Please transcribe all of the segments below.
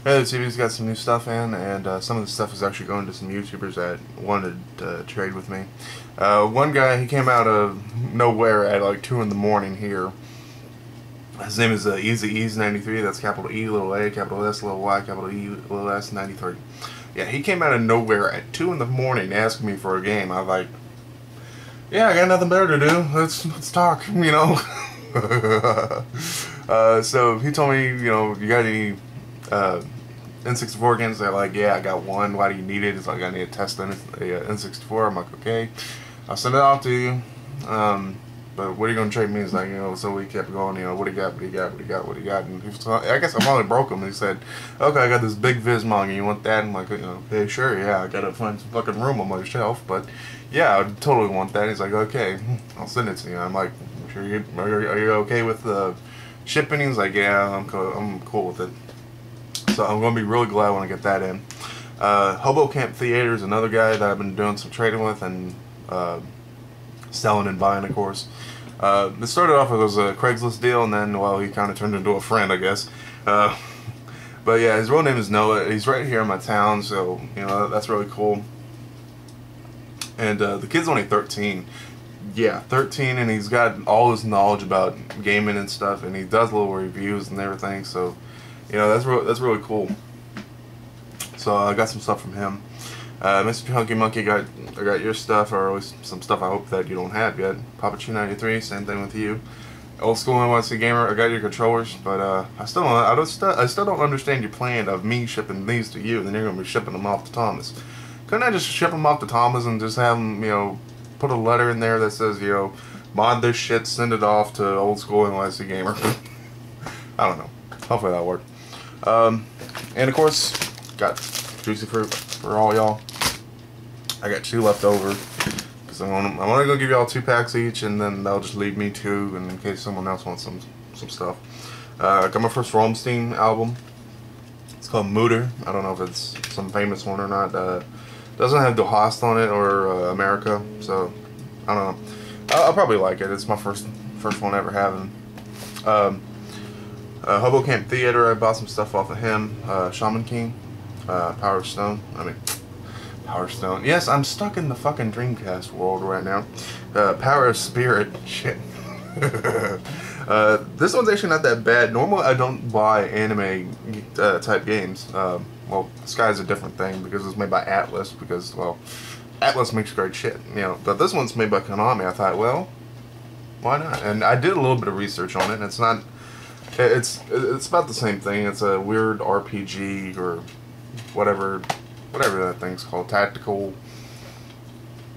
Yeah, the TV's got some new stuff in, and some of the stuff is actually going to some YouTubers that wanted to trade with me. One guy, he came out of nowhere at like 2 in the morning here. His name is Easy Ease 93. That's capital E, little A, capital S, little Y, capital E, little S 93. Yeah, he came out of nowhere at 2 in the morning asking me for a game. I was like, yeah, I got nothing better to do. Let's talk, you know. So he told me, you got any N64 games? They're like, yeah, I got one. Why do you need it? It's like, I need to test the N64. I'm like, okay, I'll send it off to you. But what are you gonna trade me? He's like, so we kept going, what do you got, what do you got, what do you got, what do you got? And he was, I guess I finally broke him. He said, okay, I got this big Viz manga, you want that? I'm like, okay, sure, yeah, I gotta find some fucking room on my shelf, but yeah, I totally want that. He's like, okay, I'll send it to you. I'm like, sure, are you okay with the shipping? He's like, yeah, I'm cool with it. So I'm gonna be really glad when I get that in. Hobo Camp Theater is another guy that I've been doing some trading with and selling and buying, of course. It started off as a Craigslist deal, and then, well, he kind of turned into a friend, I guess. But yeah, his real name is Noah. He's right here in my town, so, that's really cool. And the kid's only 13. Yeah, 13, and he's got all this knowledge about gaming and stuff, and he does little reviews and everything, so, that's really cool. So I got some stuff from him. Mr. Hunky Monkey, I got your stuff, or at least some stuff I hope that you don't have yet. Papa Chew 93, same thing with you. Old School NYC Gamer, I got your controllers, but I still don't understand your plan of me shipping these to you, and then you're gonna be shipping them off to Thomas. Couldn't I just ship them off to Thomas and just have him, put a letter in there that says, mod this shit, send it off to Old School NYC Gamer? I don't know. Hopefully that'll work. And of course, got juicy fruit for all y'all. I got 2 left over because I want to go give y'all 2 packs each, and then they'll just leave me 2 in case someone else wants some stuff. I got my first Rammstein album. It's called Mutter. I don't know if it's some famous one or not. Doesn't have Du Hast on it or America, so I don't know. I'll probably like it. It's my first one ever having. Hobo Camp Theater, I bought some stuff off of him. Shaman King, Power Stone. Power Stone. Yes, I'm stuck in the fucking Dreamcast world right now. Power of Spirit. Shit. This one's actually not that bad. Normally, I don't buy anime type games. Well, Sky's a different thing because it's made by Atlas. Because, well, Atlas makes great shit. But this one's made by Konami. I thought, well, why not? And I did a little bit of research on it. And it's not. It's about the same thing. It's a weird RPG or whatever that thing's called, tactical,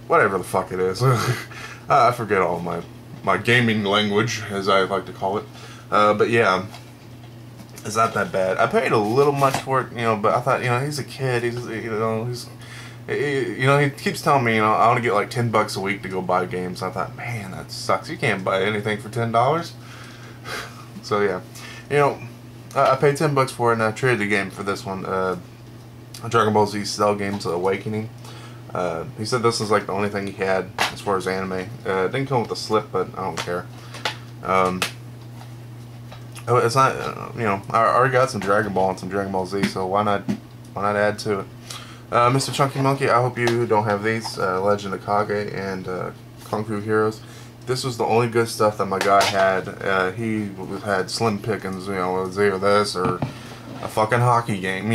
whatever the fuck it is. I forget all my gaming language, as I like to call it. But yeah, it's not that bad. I paid a little much for it, but I thought, he's a kid. He keeps telling me, I want to get like $10 a week to go buy games. I thought, man, that sucks. You can't buy anything for $10. So yeah, I paid $10 for it, and I traded the game for this one. Dragon Ball Z Cell Games Awakening. He said this is like the only thing he had as far as anime. It didn't come with a slip, but I don't care. It's not, I already got some Dragon Ball and some Dragon Ball Z, so why not add to it? Mr. Chunky Monkey, I hope you don't have these. Legend of Kage and Kung Fu Heroes. This was the only good stuff that my guy had. He had slim pickings, it was either this or a fucking hockey game,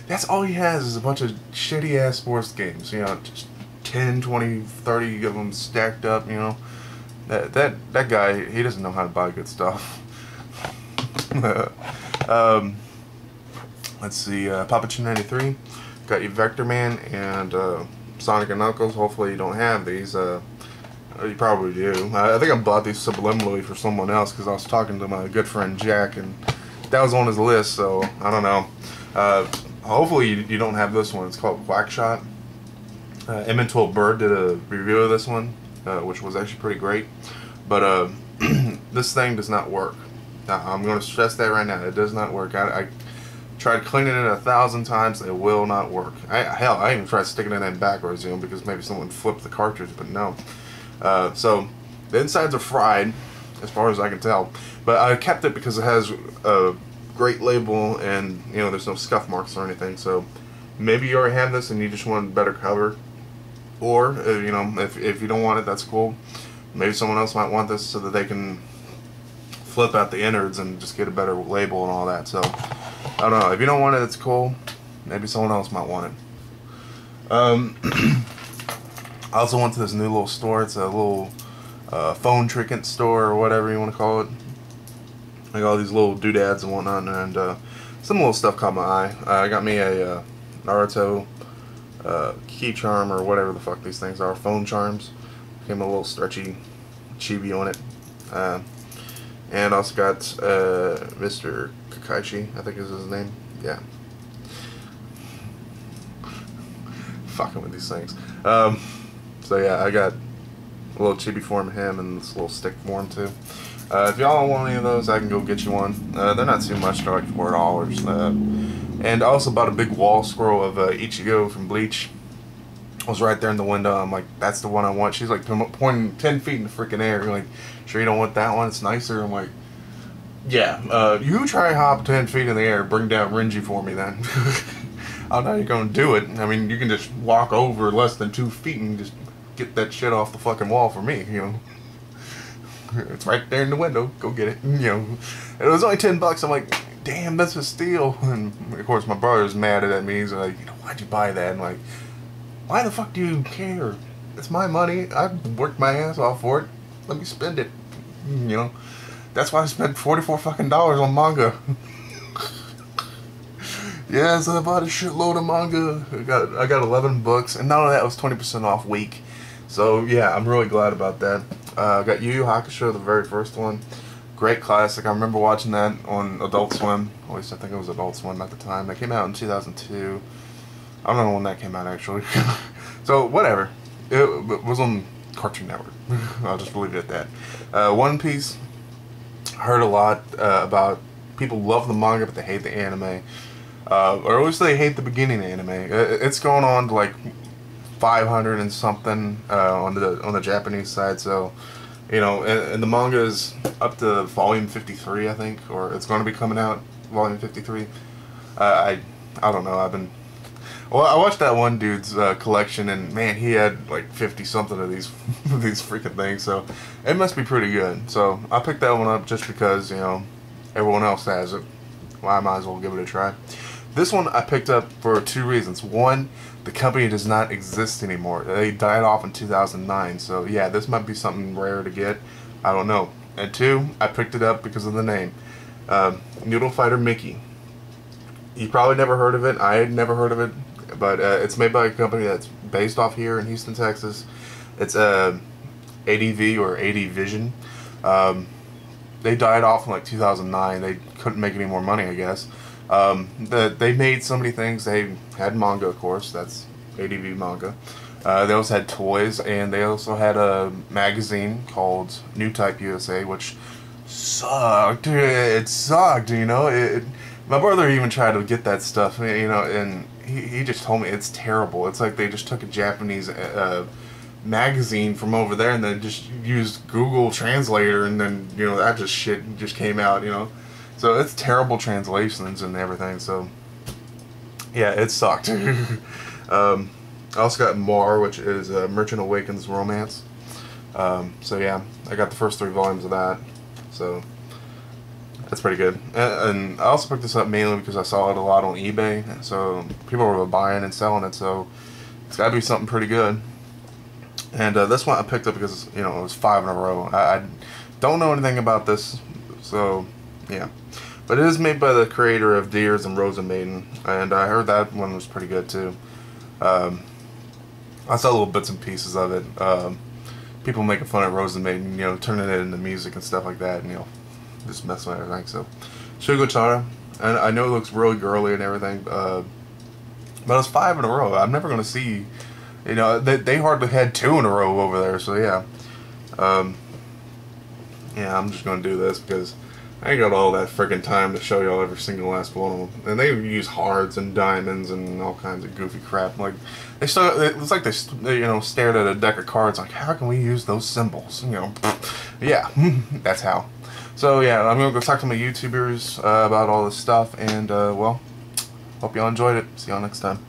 That's all he has is a bunch of shitty ass sports games, just 10, 20, 30 of them stacked up, That guy, he doesn't know how to buy good stuff. Let's see, Papa Chew 93, got you Vector Man and Sonic and Knuckles. Hopefully you don't have these. You probably do. I think I bought these subliminally for someone else because I was talking to my good friend Jack, and that was on his list, so I don't know. Hopefully you don't have this one. It's called Quackshot. M12 Bird did a review of this one, which was actually pretty great. But this thing does not work. I'm going to stress that right now. It does not work. I tried cleaning it 1,000 times. It will not work. Hell, I even tried sticking it in backwards, because maybe someone flipped the cartridge, but no. So the insides are fried, as far as I can tell. But I kept it because it has great label, and you know, there's no scuff marks or anything. So maybe you already have this and you just want a better cover, or you know, if you don't want it, that's cool. Maybe someone else might want this so that they can flip out the innards and just get a better label and all that. So I don't know. If you don't want it, it's cool. Maybe someone else might want it. I also went to this new little store. It's a little phone trinket store or whatever you want to call it. I got all these little doodads and whatnot, and some little stuff caught my eye. I got me a Naruto key charm or whatever the fuck these things are. Phone charms. Came a little stretchy chibi on it. And also got Mr. Kakaichi, I think is his name. Yeah. Fucking with these things. So yeah, I got a little chibi form of him and this little stick form too. If y'all want any of those, I can go get you one. They're not too much, they're like $4. And I also bought a big wall scroll of Ichigo from Bleach. I was right there in the window. I'm like, that's the one I want. She's like pointing 10 feet in the freaking air. You're like, sure you don't want that one? It's nicer. I'm like, yeah. You try hop 10 feet in the air, bring down Renji for me then. I don't know how you're gonna do it. I mean, you can just walk over less than 2 feet and just get that shit off the fucking wall for me. You know, it's right there in the window. Go get it. You know, it was only $10. I'm like, damn, that's a steal. And of course, my brother's mad at me. He's like, you know, why'd you buy that? And like, why the fuck do you care? It's my money. I worked my ass off for it. Let me spend it. You know, that's why I spent $44 fucking on manga. Yeah, so I bought a shitload of manga. I got 11 books, and none of that was 20% off week. So yeah, I'm really glad about that. I got Yu Yu Hakusho, the very first one. Great classic. I remember watching that on Adult Swim. At least I think it was Adult Swim at the time. That came out in 2002. I don't know when that came out actually. So whatever. It was on Cartoon Network. I'll just leave it at that. One Piece. Heard a lot about people love the manga but they hate the anime. Or at least they hate the beginning anime. It's going on to like 500 and something on the Japanese side. So you know, and the manga is up to volume 53, I think, or it's going to be coming out volume 53. I don't know. Well, I watched that one dude's collection, and man, he had like 50 something of these these freaking things. So it must be pretty good. So I picked that one up just because, you know, everyone else has it. Well, I might as well give it a try. This one I picked up for two reasons. One, the company does not exist anymore. They died off in 2009. So yeah, this might be something rare to get. I don't know. And two, I picked it up because of the name. Noodle Fighter Mickey. You probably never heard of it. I had never heard of it. But it's made by a company that's based off here in Houston, Texas. It's ADV or AD Vision. They died off in like 2009. They couldn't make any more money, I guess. They made so many things. They had manga, of course. That's ADV manga. They also had toys, and they also had a magazine called New Type USA, which sucked. It sucked, you know. My brother even tried to get that stuff, you know, and he just told me it's terrible. It's like they just took a Japanese magazine from over there and then just used Google Translator, and then, you know, that just shit just came out, you know. So it's terrible translations and everything. So yeah, it sucked. I also got Mar, which is Merchant Awakens Romance. So yeah, I got the first 3 volumes of that. So that's pretty good. And I also picked this up mainly because I saw it a lot on eBay. So people were buying and selling it. So it's got to be something pretty good. And this one I picked up because, you know, it was 5 in a row. I don't know anything about this. So yeah. But it is made by the creator of Deers and Rosa Maiden. And I heard that one was pretty good too. I saw little bits and pieces of it. People making fun of Rosa Maiden, you know, turning it into music and stuff like that. And, you know, just messing with everything. So Shugo-chara. And I know it looks really girly and everything. But it's 5 in a row. I'm never going to see, you know, they hardly had 2 in a row over there. So yeah. Yeah, I'm just going to do this because I ain't got all that freaking time to show y'all every single last one of them. And they use hearts and diamonds and all kinds of goofy crap. Like, it's like they, you know, stared at a deck of cards like, how can we use those symbols? You know, yeah, that's how. So yeah, I'm gonna go talk to my YouTubers about all this stuff, and well, hope y'all enjoyed it. See y'all next time.